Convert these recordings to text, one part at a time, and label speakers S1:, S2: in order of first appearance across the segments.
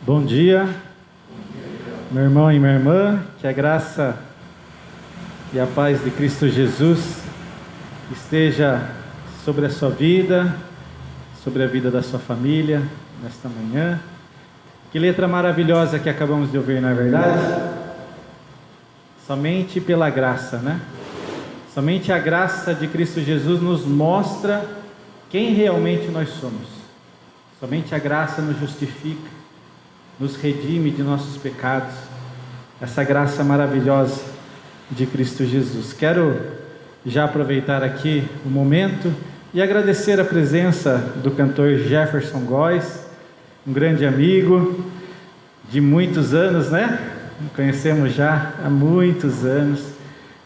S1: Bom dia, meu irmão e minha irmã, que a graça e a paz de Cristo Jesus esteja sobre a sua vida, sobre a vida da sua família, nesta manhã. Que letra maravilhosa que acabamos de ouvir, não é verdade? Somente pela graça, né? Somente a graça de Cristo Jesus nos mostra quem realmente nós somos. Somente a graça nos justifica, nos redime de nossos pecados, essa graça maravilhosa de Cristo Jesus. Quero já aproveitar aqui o momento e agradecer a presença do cantor Jefferson Góes, um grande amigo de muitos anos, né? Conhecemos já há muitos anos.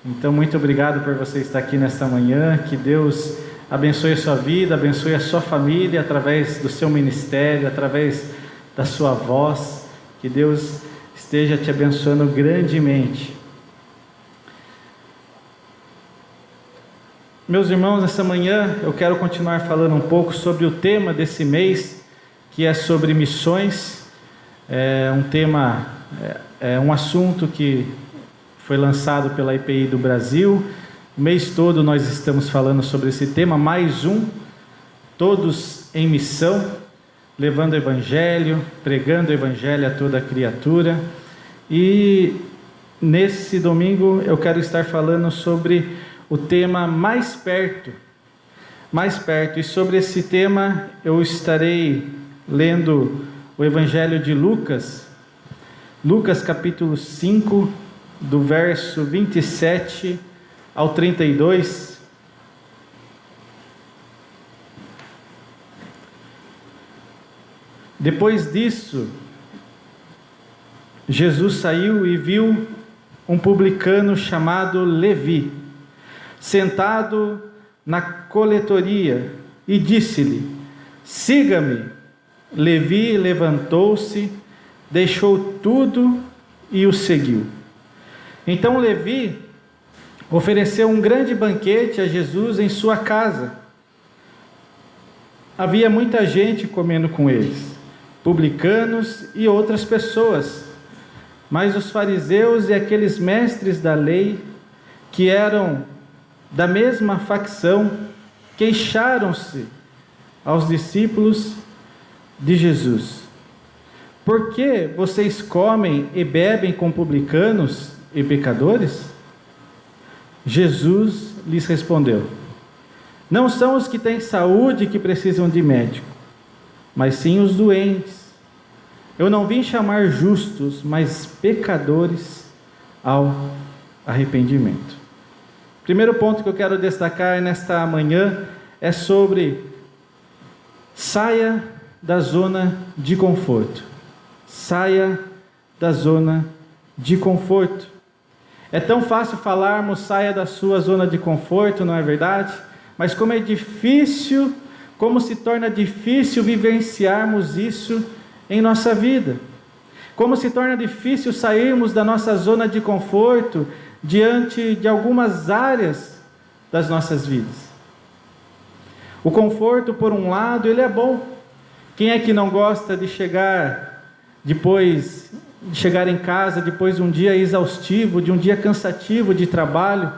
S1: Então, muito obrigado por você estar aqui nesta manhã. Que Deus abençoe a sua vida, abençoe a sua família através do seu ministério, através da sua voz. Que Deus esteja te abençoando grandemente. Meus irmãos, nessa manhã eu quero continuar falando um pouco sobre o tema desse mês, que é sobre missões. É um assunto que foi lançado pela IPI do Brasil. O mês todo nós estamos falando sobre esse tema, mais um, todos em missão, levando o Evangelho, pregando o Evangelho a toda criatura. E nesse domingo eu quero estar falando sobre o tema mais perto. E sobre esse tema eu estarei lendo o Evangelho de Lucas capítulo 5, do verso 27 ao 32. Depois disso, Jesus saiu e viu um publicano chamado Levi, sentado na coletoria, e disse-lhe: siga-me. Levi levantou-se, deixou tudo e o seguiu. Então Levi ofereceu um grande banquete a Jesus em sua casa. Havia muita gente comendo com eles, publicanos e outras pessoas. Mas os fariseus e aqueles mestres da lei, que eram da mesma facção, queixaram-se aos discípulos de Jesus: por que vocês comem e bebem com publicanos e pecadores? Jesus lhes respondeu: não são os que têm saúde que precisam de médico, mas sim os doentes. Eu não vim chamar justos, mas pecadores ao arrependimento. Primeiro ponto que eu quero destacar nesta manhã é sobre: saia da zona de conforto. Saia da zona de conforto. É tão fácil falarmos saia da sua zona de conforto, não é verdade? Mas como se torna difícil vivenciarmos isso em nossa vida. Como se torna difícil sairmos da nossa zona de conforto diante de algumas áreas das nossas vidas. O conforto, por um lado, ele é bom. Quem é que não gosta de chegar em casa depois de um dia exaustivo, de um dia cansativo de trabalho,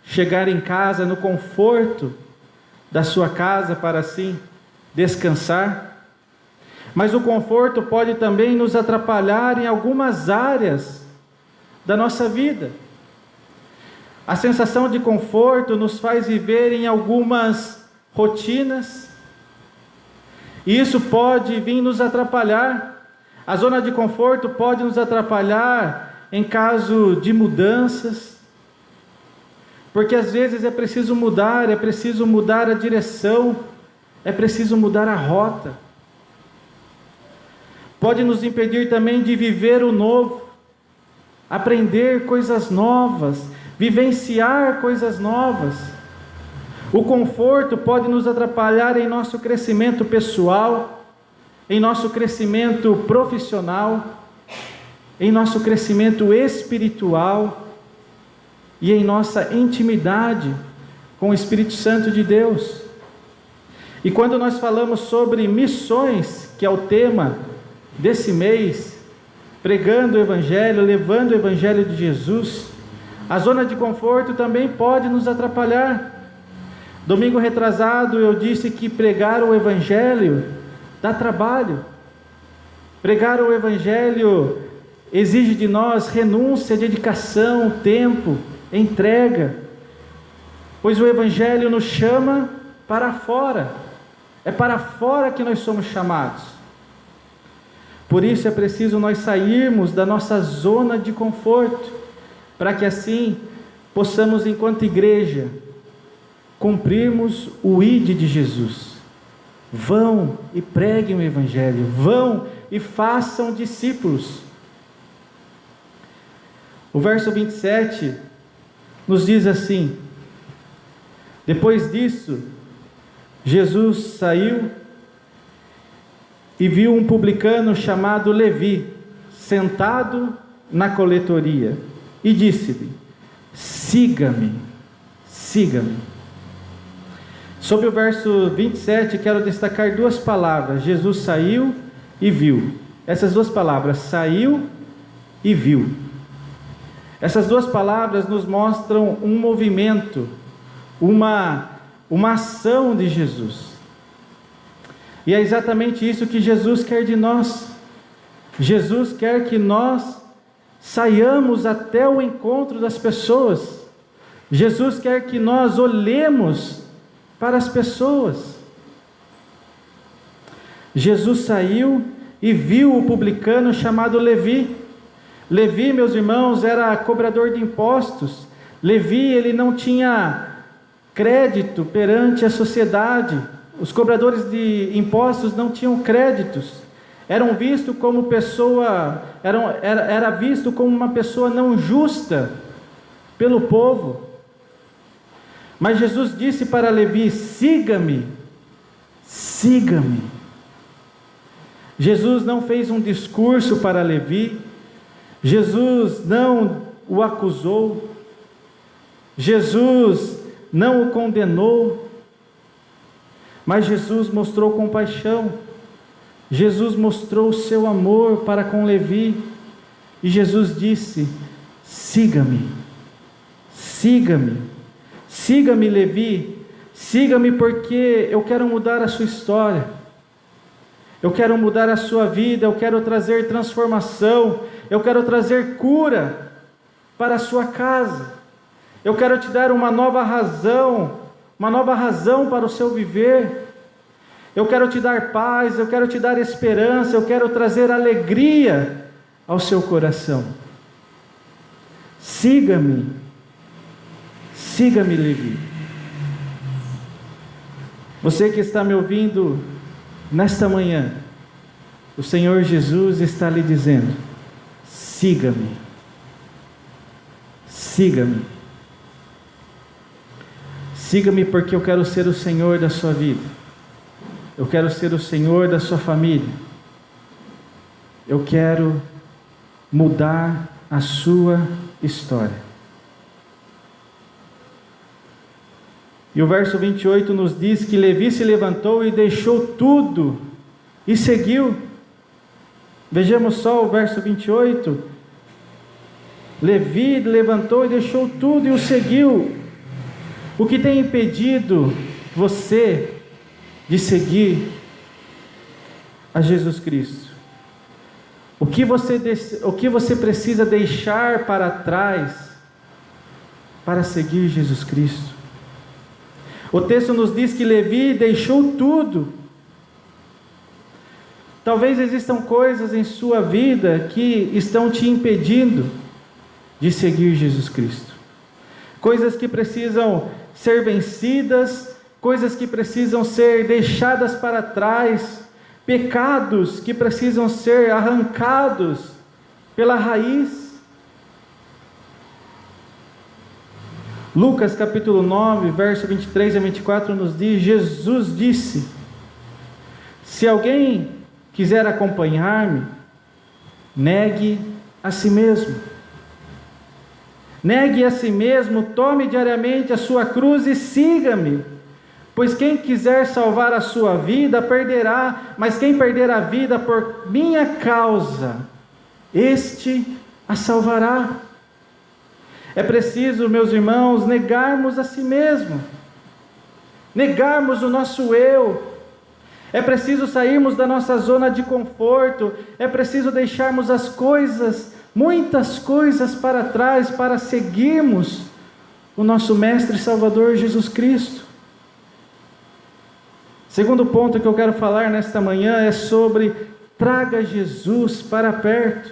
S1: chegar em casa no conforto da sua casa para assim descansar? Mas o conforto pode também nos atrapalhar em algumas áreas da nossa vida. A sensação de conforto nos faz viver em algumas rotinas, e isso pode vir nos atrapalhar. A zona de conforto pode nos atrapalhar em caso de mudanças, porque às vezes é preciso mudar a direção, é preciso mudar a rota. Pode nos impedir também de viver o novo, aprender coisas novas, vivenciar coisas novas. O conforto pode nos atrapalhar em nosso crescimento pessoal, em nosso crescimento profissional, em nosso crescimento espiritual e em nossa intimidade com o Espírito Santo de Deus. E quando nós falamos sobre missões, que é o tema desse mês, pregando o Evangelho, levando o Evangelho de Jesus, a zona de conforto também pode nos atrapalhar. Domingo retrasado eu disse que pregar o Evangelho dá trabalho. Pregar o Evangelho exige de nós renúncia, dedicação, tempo, entrega, pois o Evangelho nos chama para fora, é para fora que nós somos chamados. Por isso é preciso nós sairmos da nossa zona de conforto, para que assim possamos, enquanto igreja, cumprirmos o ID de Jesus. Vão e preguem o Evangelho, vão e façam discípulos. O verso 27 nos diz assim: depois disso, Jesus saiu e viu um publicano chamado Levi, sentado na coletoria, e disse-lhe: siga-me, siga-me. Sobre o verso 27, quero destacar duas palavras: Jesus saiu e viu. Essas duas palavras, saiu e viu. Essas duas palavras nos mostram um movimento, uma ação de Jesus. E é exatamente isso que Jesus quer de nós. Jesus quer que nós saiamos até o encontro das pessoas. Jesus quer que nós olhemos para as pessoas. Jesus saiu e viu o publicano chamado Levi. Levi, meus irmãos, era cobrador de impostos. Levi, ele não tinha crédito perante a sociedade. Os cobradores de impostos não tinham créditos. Eram vistos como pessoa, era visto como uma pessoa não justa pelo povo. Mas Jesus disse para Levi: siga-me, siga-me. Jesus não fez um discurso para Levi, Jesus não o acusou, Jesus não o condenou, mas Jesus mostrou compaixão, Jesus mostrou o seu amor para com Levi, e Jesus disse: siga-me, siga-me, siga-me, Levi, siga-me, porque eu quero mudar a sua história, eu quero mudar a sua vida, eu quero trazer transformação, eu quero trazer cura para a sua casa, eu quero te dar uma nova razão para o seu viver, eu quero te dar paz, eu quero te dar esperança, eu quero trazer alegria ao seu coração. Siga-me, siga-me, Levi. Você que está me ouvindo nesta manhã, o Senhor Jesus está lhe dizendo: siga-me, siga-me, siga-me, porque eu quero ser o Senhor da sua vida, eu quero ser o Senhor da sua família, eu quero mudar a sua história. E o verso 28 nos diz que Levi se levantou e deixou tudo e seguiu. Vejamos só o verso 28. Levi levantou e deixou tudo e o seguiu. O que tem impedido você de seguir a Jesus Cristo? O que você precisa deixar para trás para seguir Jesus Cristo? O texto nos diz que Levi deixou tudo. Talvez existam coisas em sua vida que estão te impedindo de seguir Jesus Cristo. Coisas que precisam ser vencidas, coisas que precisam ser deixadas para trás, pecados que precisam ser arrancados pela raiz. Lucas capítulo 9, verso 23 a 24 nos diz: Jesus disse: se alguém quiser acompanhar-me, negue a si mesmo. Negue a si mesmo, tome diariamente a sua cruz e siga-me. Pois quem quiser salvar a sua vida, perderá, mas quem perder a vida por minha causa, este a salvará. É preciso, meus irmãos, negarmos a si mesmo, negarmos o nosso eu. É preciso sairmos da nossa zona de conforto, é preciso deixarmos as coisas, muitas coisas para trás, para seguirmos o nosso Mestre e Salvador Jesus Cristo. Segundo ponto que eu quero falar nesta manhã é sobre traga Jesus para perto.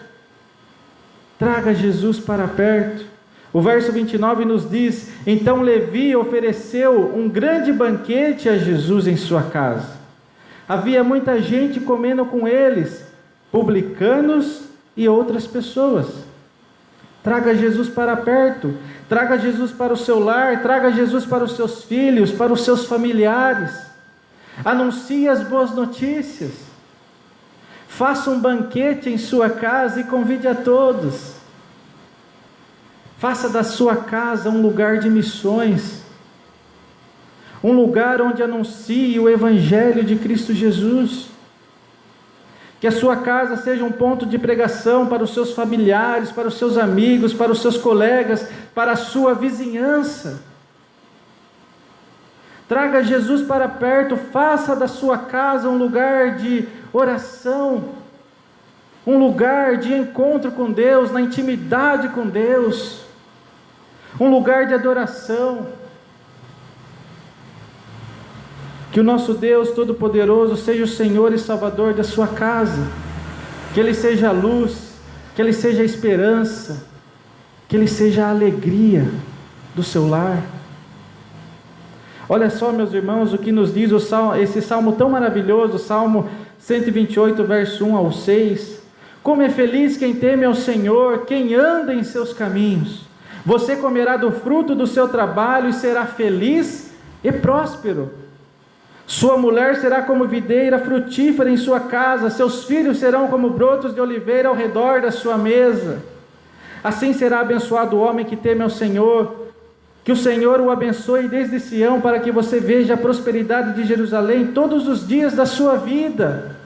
S1: Traga Jesus para perto. O verso 29 nos diz: então Levi ofereceu um grande banquete a Jesus em sua casa. Havia muita gente comendo com eles, publicanos e outras pessoas. Traga Jesus para perto, traga Jesus para o seu lar, traga Jesus para os seus filhos, para os seus familiares. Anuncie as boas notícias. Faça um banquete em sua casa e convide a todos. Faça da sua casa um lugar de missões, um lugar onde anuncie o Evangelho de Cristo Jesus. Que a sua casa seja um ponto de pregação para os seus familiares, para os seus amigos, para os seus colegas, para a sua vizinhança. Traga Jesus para perto, faça da sua casa um lugar de oração, um lugar de encontro com Deus, na intimidade com Deus, um lugar de adoração. Que o nosso Deus Todo-Poderoso seja o Senhor e Salvador da sua casa, que Ele seja a luz, que Ele seja a esperança, que Ele seja a alegria do seu lar. Olha só, meus irmãos, o que nos diz esse salmo tão maravilhoso, Salmo 128, verso 1 ao 6. Como é feliz quem teme ao Senhor, quem anda em seus caminhos. Você comerá do fruto do seu trabalho e será feliz e próspero. Sua mulher será como videira frutífera em sua casa, seus filhos serão como brotos de oliveira ao redor da sua mesa. Assim será abençoado o homem que teme ao Senhor. Que o Senhor o abençoe desde Sião, para que você veja a prosperidade de Jerusalém todos os dias da sua vida,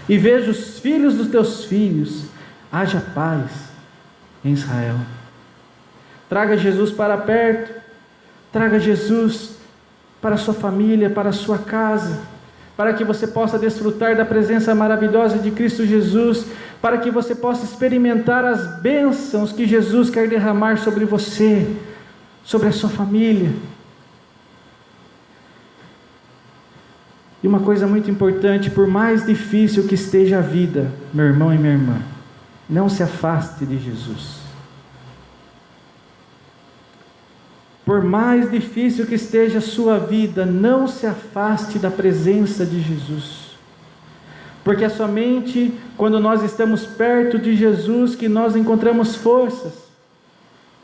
S1: e veja os filhos dos teus filhos. Haja paz em Israel. Traga Jesus para perto, traga Jesus para a sua família, para a sua casa, para que você possa desfrutar da presença maravilhosa de Cristo Jesus, para que você possa experimentar as bênçãos que Jesus quer derramar sobre você, sobre a sua família. E uma coisa muito importante: por mais difícil que esteja a vida, meu irmão e minha irmã, não se afaste de Jesus. Por mais difícil que esteja a sua vida, não se afaste da presença de Jesus, porque é somente quando nós estamos perto de Jesus que nós encontramos forças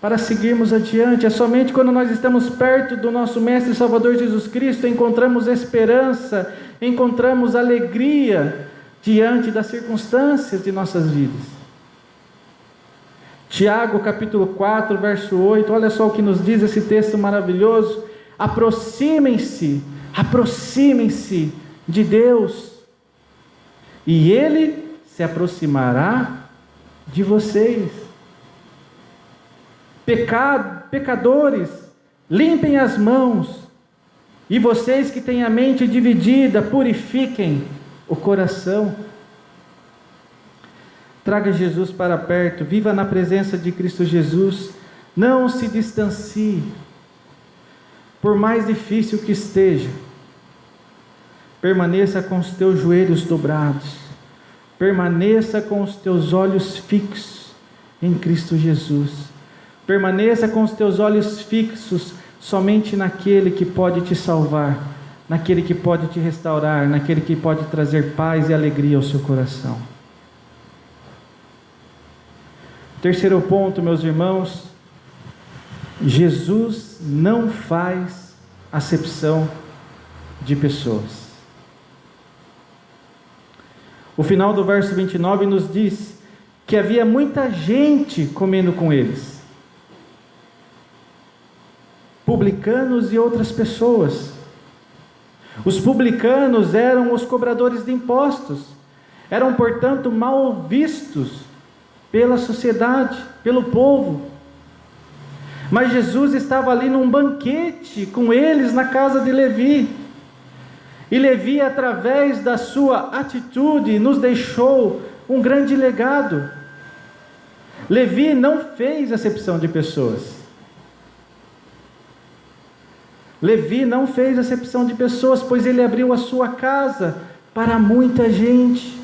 S1: para seguirmos adiante. É somente quando nós estamos perto do nosso Mestre e Salvador Jesus Cristo, encontramos esperança, encontramos alegria diante das circunstâncias de nossas vidas. Tiago capítulo 4, verso 8, olha só o que nos diz esse texto maravilhoso: aproximem-se de Deus, e Ele se aproximará de vocês. Pecadores, limpem as mãos, e vocês que têm a mente dividida, purifiquem o coração. Traga Jesus para perto, viva na presença de Cristo Jesus, não se distancie, por mais difícil que esteja, permaneça com os teus joelhos dobrados, permaneça com os teus olhos fixos em Cristo Jesus, permaneça com os teus olhos fixos somente naquele que pode te salvar, naquele que pode te restaurar, naquele que pode trazer paz e alegria ao seu coração. Terceiro ponto, meus irmãos: Jesus não faz acepção de pessoas. O final do verso 29 nos diz que havia muita gente comendo com eles, publicanos e outras pessoas. Os publicanos eram os cobradores de impostos, eram, portanto, mal vistos pela sociedade, pelo povo. Mas Jesus estava ali num banquete com eles na casa de Levi. E Levi, através da sua atitude, nos deixou um grande legado. Levi não fez acepção de pessoas. Levi não fez acepção de pessoas, pois ele abriu a sua casa para muita gente.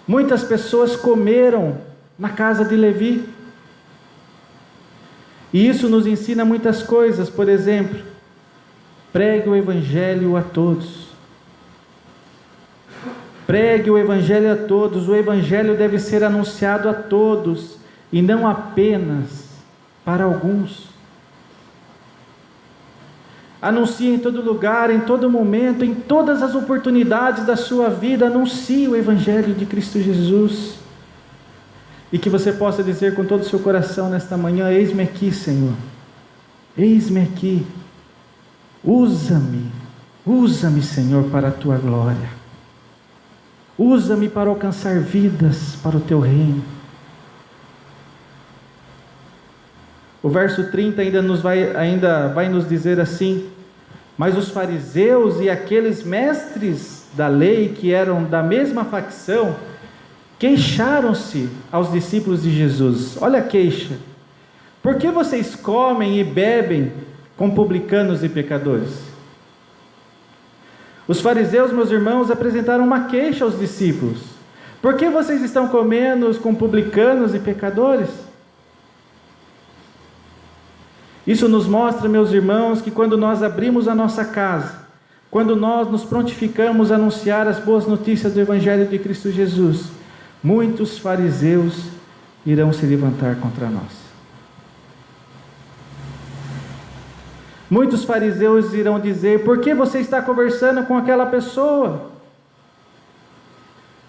S1: Muitas pessoas comeram na casa de Levi. E isso nos ensina muitas coisas. Por exemplo, pregue o Evangelho a todos. Pregue o Evangelho a todos. O Evangelho deve ser anunciado a todos e não apenas para alguns. Anuncie em todo lugar, em todo momento, em todas as oportunidades da sua vida. Anuncie o Evangelho de Cristo Jesus. E que você possa dizer com todo o seu coração nesta manhã: eis-me aqui, Senhor. Eis-me aqui. Usa-me. Usa-me, Senhor, para a tua glória. Usa-me para alcançar vidas para o teu reino. O verso 30 ainda vai nos dizer assim: mas os fariseus e aqueles mestres da lei, que eram da mesma facção, queixaram-se aos discípulos de Jesus. Olha a queixa: por que vocês comem e bebem com publicanos e pecadores? Os fariseus, meus irmãos, apresentaram uma queixa aos discípulos: por que vocês estão comendo com publicanos e pecadores? Isso nos mostra, meus irmãos, que quando nós abrimos a nossa casa, quando nós nos prontificamos a anunciar as boas notícias do Evangelho de Cristo Jesus, muitos fariseus irão se levantar contra nós. Muitos fariseus irão dizer: por que você está conversando com aquela pessoa?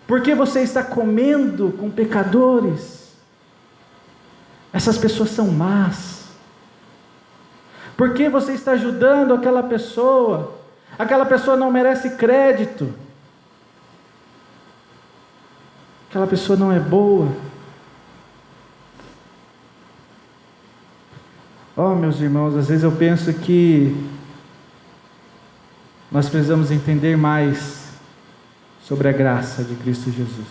S1: Por que você está comendo com pecadores? Essas pessoas são más. Por que você está ajudando aquela pessoa? Aquela pessoa não merece crédito. Aquela pessoa não é boa. Oh, meus irmãos, às vezes eu penso que nós precisamos entender mais sobre a graça de Cristo Jesus.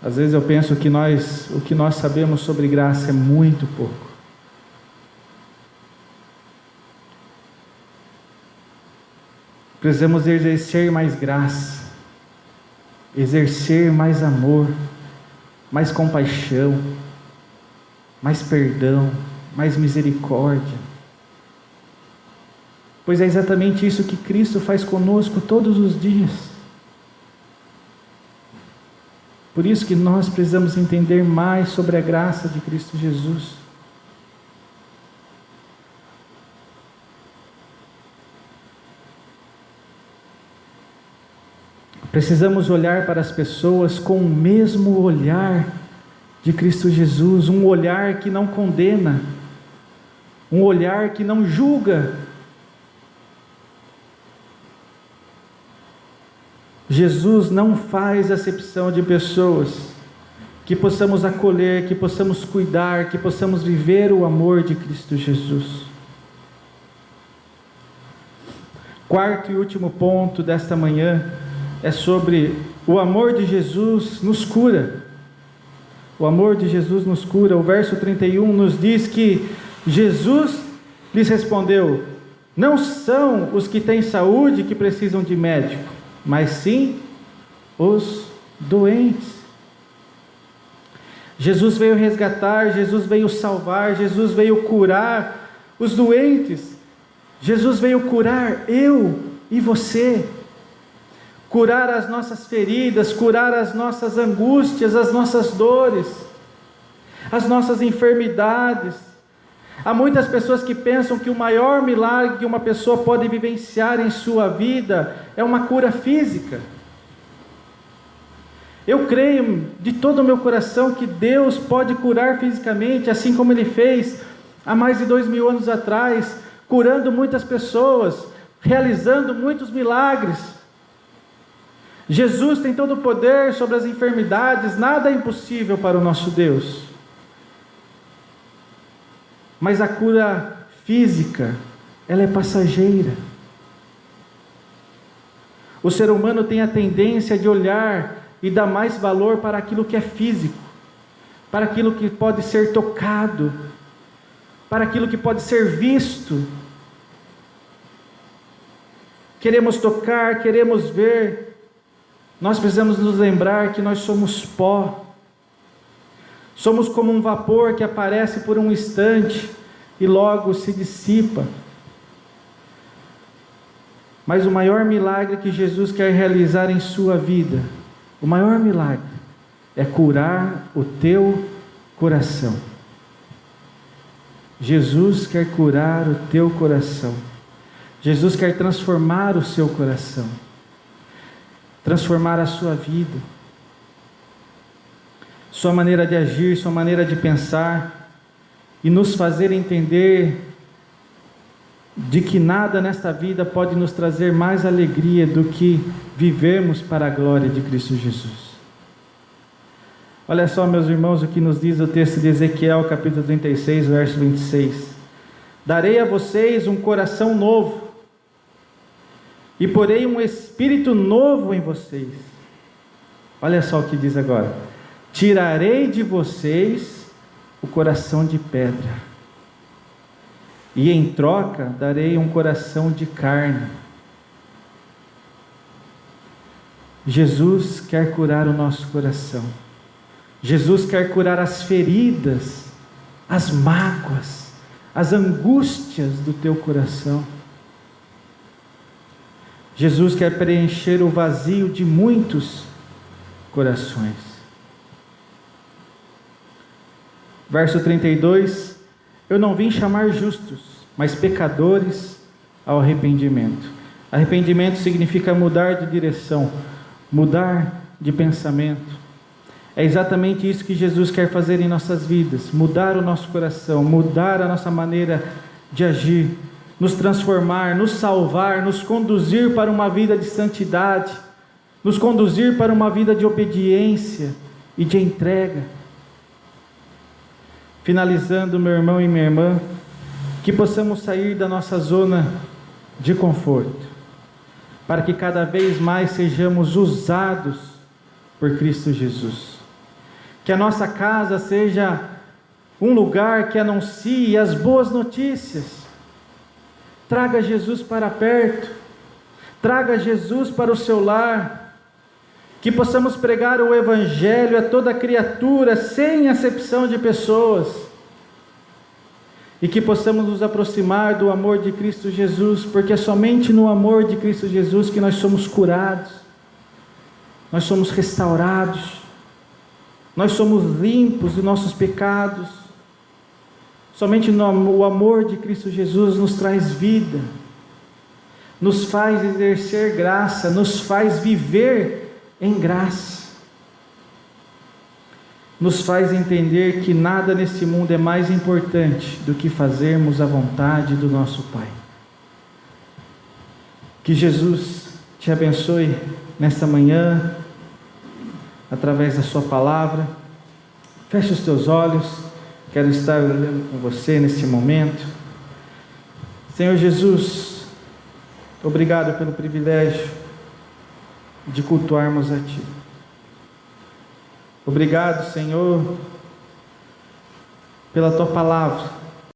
S1: Às vezes eu penso que o que nós sabemos sobre graça é muito pouco. Precisamos exercer mais graça, exercer mais amor, mais compaixão, mais perdão, mais misericórdia. Pois é exatamente isso que Cristo faz conosco todos os dias. Por isso que nós precisamos entender mais sobre a graça de Cristo Jesus. Precisamos olhar para as pessoas com o mesmo olhar de Cristo Jesus, um olhar que não condena, um olhar que não julga. Jesus não faz acepção de pessoas, que possamos acolher, que possamos cuidar, que possamos viver o amor de Cristo Jesus. Quarto e último ponto desta manhã é sobre o amor de Jesus nos cura. O amor de Jesus nos cura. O verso 31 nos diz que Jesus lhes respondeu: não são os que têm saúde que precisam de médico, mas sim os doentes. Jesus veio resgatar, Jesus veio salvar, Jesus veio curar os doentes. Jesus veio curar eu e você. Curar as nossas feridas, curar as nossas angústias, as nossas dores, as nossas enfermidades. Há muitas pessoas que pensam que o maior milagre que uma pessoa pode vivenciar em sua vida é uma cura física. Eu creio de todo o meu coração que Deus pode curar fisicamente, assim como Ele fez há mais de 2000 anos atrás, curando muitas pessoas, realizando muitos milagres. Jesus tem todo o poder sobre as enfermidades, nada é impossível para o nosso Deus. Mas a cura física, ela é passageira. O ser humano tem a tendência de olhar e dar mais valor para aquilo que é físico, para aquilo que pode ser tocado, para aquilo que pode ser visto. Queremos tocar, queremos ver. Nós precisamos nos lembrar que nós somos pó. Somos como um vapor que aparece por um instante e logo se dissipa. Mas o maior milagre que Jesus quer realizar em sua vida, o maior milagre, é curar o teu coração. Jesus quer curar o teu coração. Jesus quer transformar o seu coração, transformar a sua vida, sua maneira de agir, sua maneira de pensar, e nos fazer entender de que nada nesta vida pode nos trazer mais alegria do que vivermos para a glória de Cristo Jesus. Olha só, meus irmãos, o que nos diz o texto de Ezequiel, capítulo 36, verso 26. Darei a vocês um coração novo, e porei um espírito novo em vocês. Olha só o que diz agora: tirarei de vocês o coração de pedra, e em troca darei um coração de carne. Jesus quer curar o nosso coração. Jesus quer curar as feridas, as mágoas, as angústias do teu coração. Jesus quer preencher o vazio de muitos corações. Verso 32: eu não vim chamar justos, mas pecadores ao arrependimento. Arrependimento significa mudar de direção, mudar de pensamento. É exatamente isso que Jesus quer fazer em nossas vidas: mudar o nosso coração, mudar a nossa maneira de agir, nos transformar, nos salvar, nos conduzir para uma vida de santidade, nos conduzir para uma vida de obediência e de entrega. Finalizando, meu irmão e minha irmã, que possamos sair da nossa zona de conforto, para que cada vez mais sejamos usados por Cristo Jesus. Que a nossa casa seja um lugar que anuncie as boas notícias. Traga Jesus para perto, traga Jesus para o seu lar, que possamos pregar o Evangelho a toda criatura, sem acepção de pessoas, e que possamos nos aproximar do amor de Cristo Jesus, porque é somente no amor de Cristo Jesus que nós somos curados, nós somos restaurados, nós somos limpos de nossos pecados. Somente o amor de Cristo Jesus nos traz vida, nos faz exercer graça, nos faz viver em graça, nos faz entender que nada nesse mundo é mais importante do que fazermos a vontade do nosso Pai. Que Jesus te abençoe nesta manhã, através da sua palavra. Feche os teus olhos. Quero estar olhando com você neste momento. Senhor Jesus, obrigado pelo privilégio de cultuarmos a Ti. Obrigado, Senhor, pela Tua palavra,